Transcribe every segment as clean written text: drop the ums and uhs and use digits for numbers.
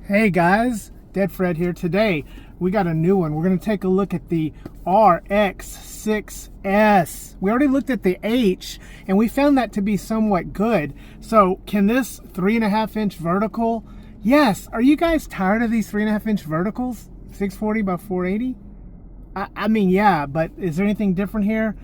Hey guys, Dead Fred here. Today we got a new one. We're going to take a look at the RX6S. We already looked at the H and we found that to be somewhat good. So can this 3.5-inch vertical? Yes. Are you guys tired of these 3.5-inch verticals? 640 by 480? I mean, yeah, but is there anything different here?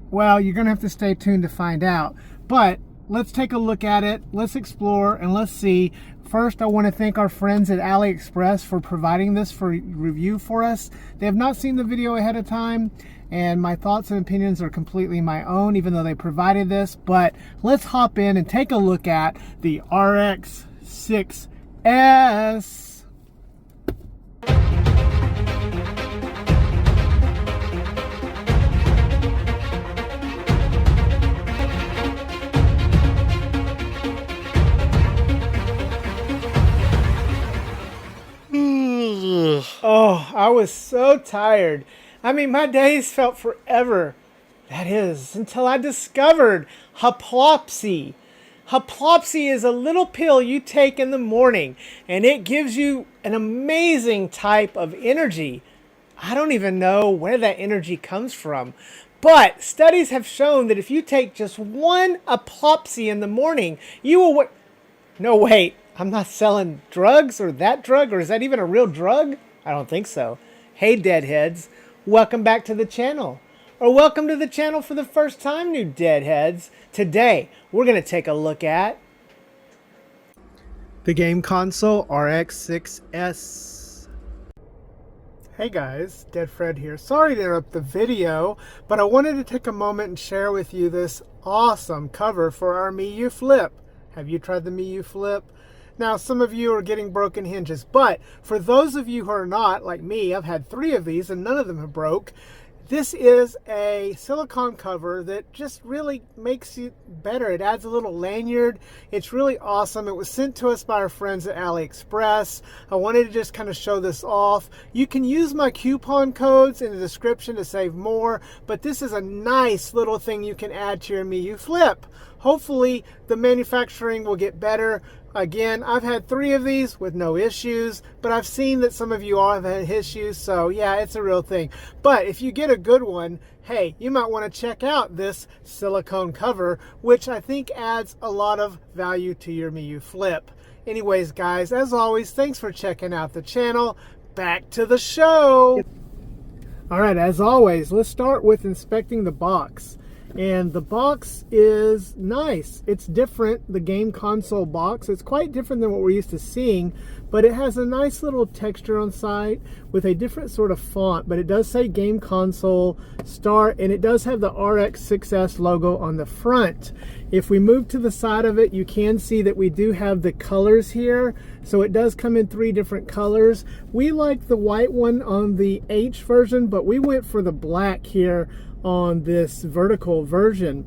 Well, you're going to have to stay tuned to find out. But let's take a look at it. Let's explore and let's see. First, I want to thank our friends at AliExpress for providing this for review for us. They have not seen the video ahead of time, and my thoughts and opinions are completely my own, even though they provided this. But let's hop in and take a look at the RX6S. Oh, I was so tired. I mean, my days felt forever. That is, until I discovered Haplopsi. Haplopsi is a little pill you take in the morning, and it gives you an amazing type of energy. I don't even know where that energy comes from. But studies have shown that if you take just one Haplopsi in the morning, you will... No, wait. I'm not selling drugs or that drug, or is that even a real drug? I don't think so. Hey, Deadheads. Welcome back to the channel. Or welcome to the channel for the first time, new Deadheads. Today, we're going to take a look at the game console RX6S. Hey guys, Dead Fred here. Sorry to interrupt the video, but I wanted to take a moment and share with you this awesome cover for our Miyoo Flip. Have you tried the Miyoo Flip? Now, some of you are getting broken hinges, but for those of you who are not, like me, I've had 3 of these and none of them have broke. This is a silicone cover that just really makes it better. It adds a little lanyard. It's really awesome. It was sent to us by our friends at AliExpress. I wanted to just kind of show this off. You can use my coupon codes in the description to save more, but this is a nice little thing you can add to your Miyoo Flip. Hopefully, the manufacturing will get better. Again, I've had 3 of these with no issues, but I've seen that some of you all have had issues, so yeah, it's a real thing. But if you get a good one, hey, you might want to check out this silicone cover, which I think adds a lot of value to your Miyoo Flip. Anyways, guys, as always, thanks for checking out the channel. Back to the show. All right, as always, let's start with inspecting the box. And the box is nice. It's different, the game console box. It's quite different than what we're used to seeing, but it has a nice little texture on site with a different sort of font, but it does say game console start, and it does have the RX6S logo on the front. If we move to the side of it, you can see that we do have the colors here. So it does come in 3 different colors. We like the white one on the H version, but we went for the black here on this vertical version.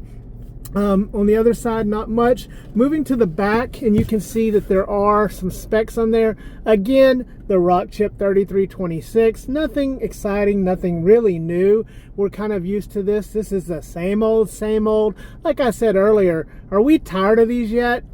On the other side, not much. Moving to the back, and you can see that there are some specs on there. Again, the Rock Chip 3326. Nothing exciting, nothing really new. We're kind of used to this. This is the same old, same old. Like I said earlier, are we tired of these yet?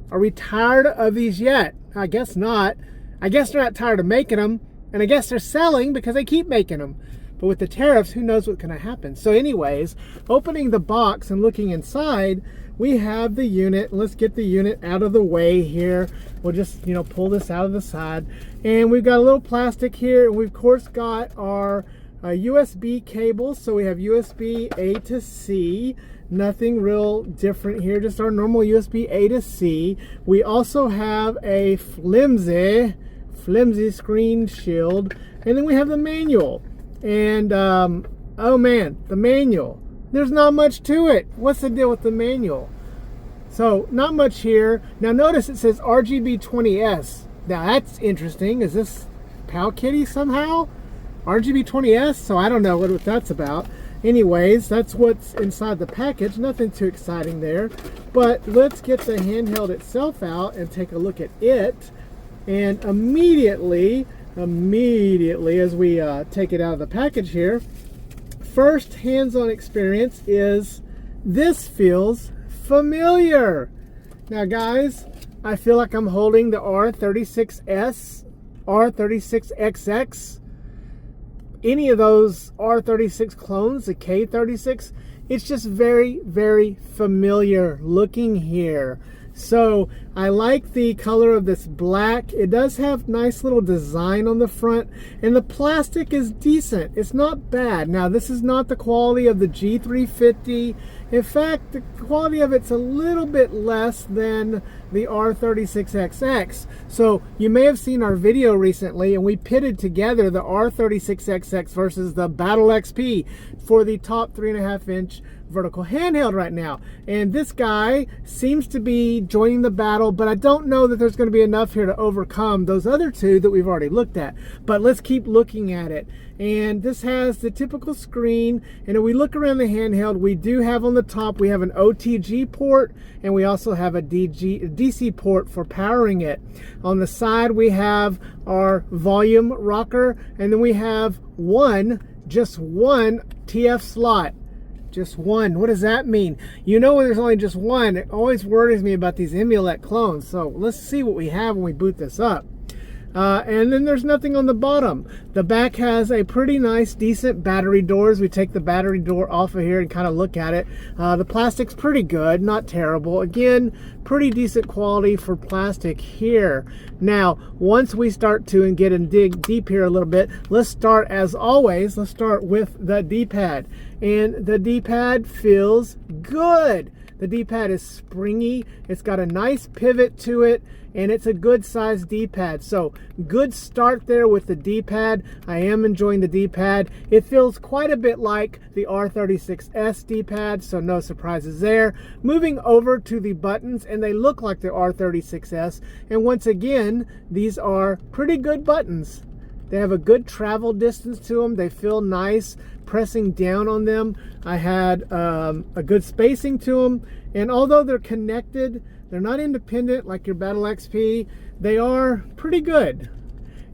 Are we tired of these yet? I guess not. I guess they're not tired of making them, and I guess they're selling because they keep making them. But with the tariffs, who knows what's going to happen. So anyways, opening the box and looking inside, we have the unit. Let's get the unit out of the way here. We'll just, pull this out of the side. And we've got a little plastic here. And we've, of course, got our USB cables. So we have USB A to C. Nothing real different here. Just our normal USB A to C. We also have a flimsy screen shield. And then we have the manual. And, oh man, the manual. There's not much to it. What's the deal with the manual? So, not much here. Now notice it says RGB20S. Now that's interesting. Is this Pal Kitty somehow? RGB20S? So I don't know what that's about. Anyways, that's what's inside the package. Nothing too exciting there. But let's get the handheld itself out and take a look at it. And immediately as we take it out of the package here, first hands-on experience is this feels familiar. Now guys, I feel like I'm holding the R36S, R36XX, any of those R36 clones, the K36. It's just very, very familiar looking here. So I like the color of this black. It does have nice little design on the front, and the plastic is decent. It's not bad. Now, this is not the quality of the G350. In fact, the quality of it's a little bit less than the R36XX. So you may have seen our video recently, and we pitted together the R36XX versus the Battle XP for the top 3.5-inch vertical handheld right now. And this guy seems to be joining the battle, but I don't know that there's going to be enough here to overcome those other two that we've already looked at. But let's keep looking at it. And this has the typical screen, and if we look around the handheld, we do have on the top, we have an OTG port, and we also have a DC port for powering it. On the side, we have our volume rocker, and then we have just one TF slot. Just one. What does that mean? You know, when there's only just one, it always worries me about these emulate clones. So let's see what we have when we boot this up. And then there's nothing on the bottom. The back has a pretty nice, decent battery doors. We take the battery door off of here and kind of look at it. The plastic's pretty good, not terrible. Again, pretty decent quality for plastic here. Now, once we start to and get and dig deep here a little bit, let's start, as always, let's start with the D-pad. And the D-pad feels good. The D-pad is springy. It's got a nice pivot to it, and it's a good sized D-pad. So good start there with the D-pad. I am enjoying the D-pad. It feels quite a bit like the R36S D-pad, so no surprises there. Moving over to the buttons, and they look like the R36S. And once again, these are pretty good buttons. They have a good travel distance to them. They feel nice pressing down on them. I had a good spacing to them, and although they're connected, they're not independent like your Battle XP. They are pretty good.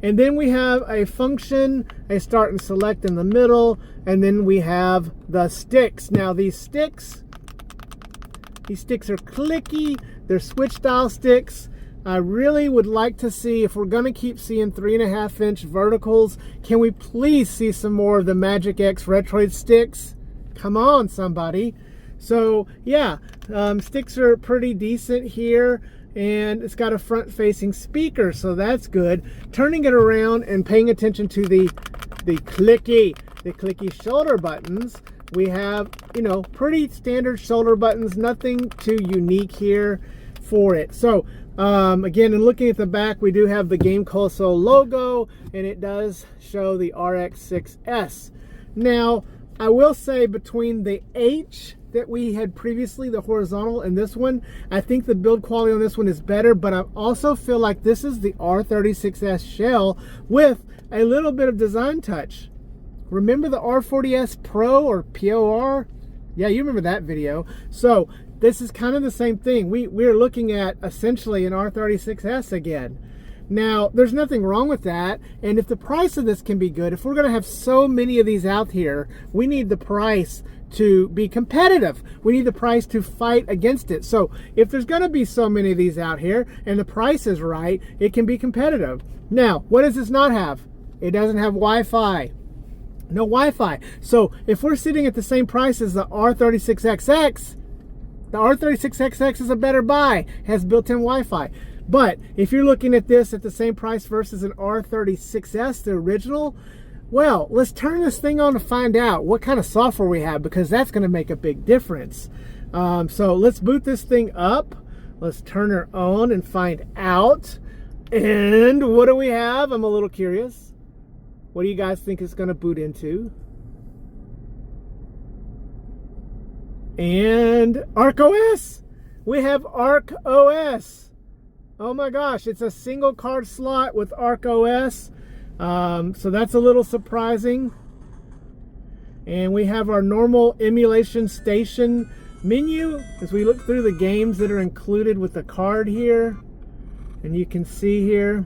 And then we have a function, a start and select in the middle, and then we have the sticks. Now these sticks are clicky. They're switch style sticks. I really would like to see, if we're going to keep seeing 3.5-inch verticals, can we please see some more of the Magic X Retroid sticks? Come on, somebody. So yeah, sticks are pretty decent here, and it's got a front-facing speaker, so that's good. Turning it around and paying attention to the clicky shoulder buttons, we have, you know, pretty standard shoulder buttons, nothing too unique here for it. So again, in looking at the back, we do have the Game Console logo, and it does show the RX6S. Now, I will say, between the H that we had previously, the horizontal, and this one, I think the build quality on this one is better, but I also feel like this is the R36S shell with a little bit of design touch. Remember the R40S Pro or POR? Yeah, you remember that video. So this is kind of the same thing. We're looking at essentially an R36S again. Now, there's nothing wrong with that, and if the price of this can be good, if we're going to have so many of these out here, we need the price to be competitive. We need the price to fight against it. So if there's going to be so many of these out here and the price is right, it can be competitive. Now, what does this not have? It doesn't have Wi-Fi. No Wi-Fi. So if we're sitting at the same price as the R36XX, the R36XX is a better buy, has built-in Wi-Fi. But if you're looking at this at the same price versus an R36S, the original, well, let's turn this thing on to find out what kind of software we have, because that's going to make a big difference. So let's boot this thing up. Let's turn her on and find out. And what do we have? I'm a little curious. What do you guys think it's going to boot into? And ArkOS. We have ArkOS. Oh my gosh, it's a single card slot with ArkOS. So that's a little surprising. And we have our normal emulation station menu as we look through the games that are included with the card here. And you can see here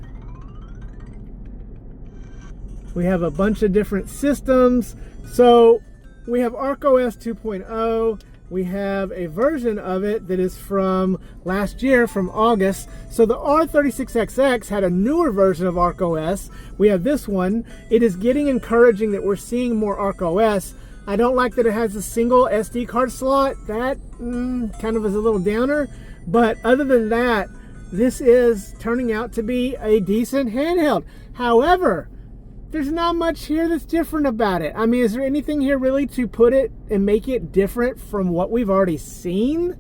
we have a bunch of different systems. So we have ArkOS 2.0. we have a version of it that is from last year, from August. So the R36XX had a newer version of ArkOS. We have this one. It is getting encouraging that we're seeing more ArkOS. I don't like that it has a single SD card slot. That kind of is a little downer. But other than that, this is turning out to be a decent handheld. However, there's not much here that's different about it. I mean, is there anything here really to put it and make it different from what we've already seen?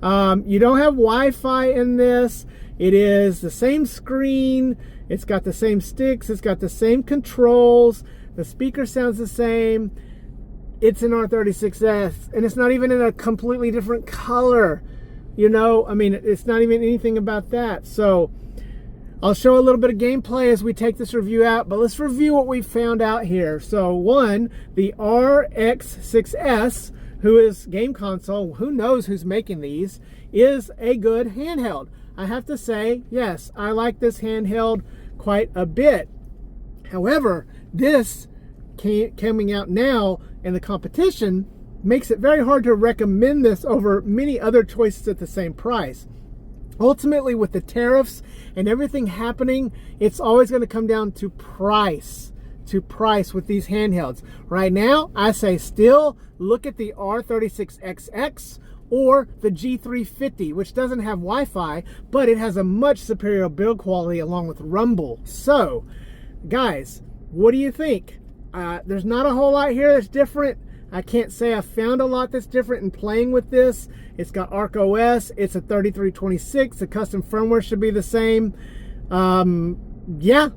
You don't have Wi-Fi in this. It is the same screen. It's got the same sticks. It's got the same controls. The speaker sounds the same. It's an R36S, and it's not even in a completely different color. You know, I mean, it's not even anything about that. So I'll show a little bit of gameplay as we take this review out, but let's review what we found out here. So one, the RX6S, who is game console, who knows who's making these, is a good handheld. I have to say, yes, I like this handheld quite a bit. However, this coming out now in the competition makes it very hard to recommend this over many other choices at the same price. Ultimately, with the tariffs and everything happening, it's always going to come down to price with these handhelds. Right now, I say still look at the R36XX or the G350, which doesn't have Wi-Fi, but it has a much superior build quality along with rumble. So, guys, what do you think? There's not a whole lot here that's different. I can't say I found a lot that's different in playing with this. It's got ArkOS. It's a 3326. The custom firmware should be the same. Yeah.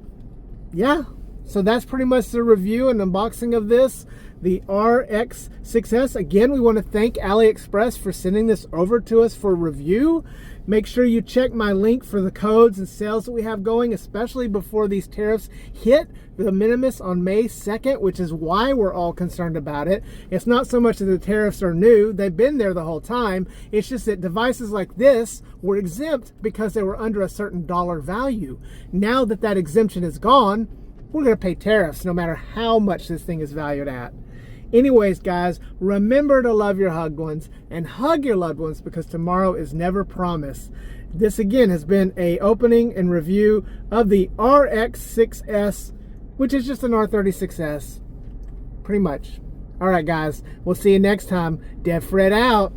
So that's pretty much the review and unboxing of this. The RX6S. Again, we want to thank AliExpress for sending this over to us for review. Make sure you check my link for the codes and sales that we have going, especially before these tariffs hit the minimus on May 2nd, which is why we're all concerned about it. It's not so much that the tariffs are new. They've been there the whole time. It's just that devices like this were exempt because they were under a certain dollar value. Now that that exemption is gone, we're going to pay tariffs no matter how much this thing is valued at. Anyways, guys, remember to love your hugged ones and hug your loved ones, because tomorrow is never promised. This again has been an opening and review of the RX6S, which is just an R36S, pretty much. All right, guys, we'll see you next time. Dead Fred out.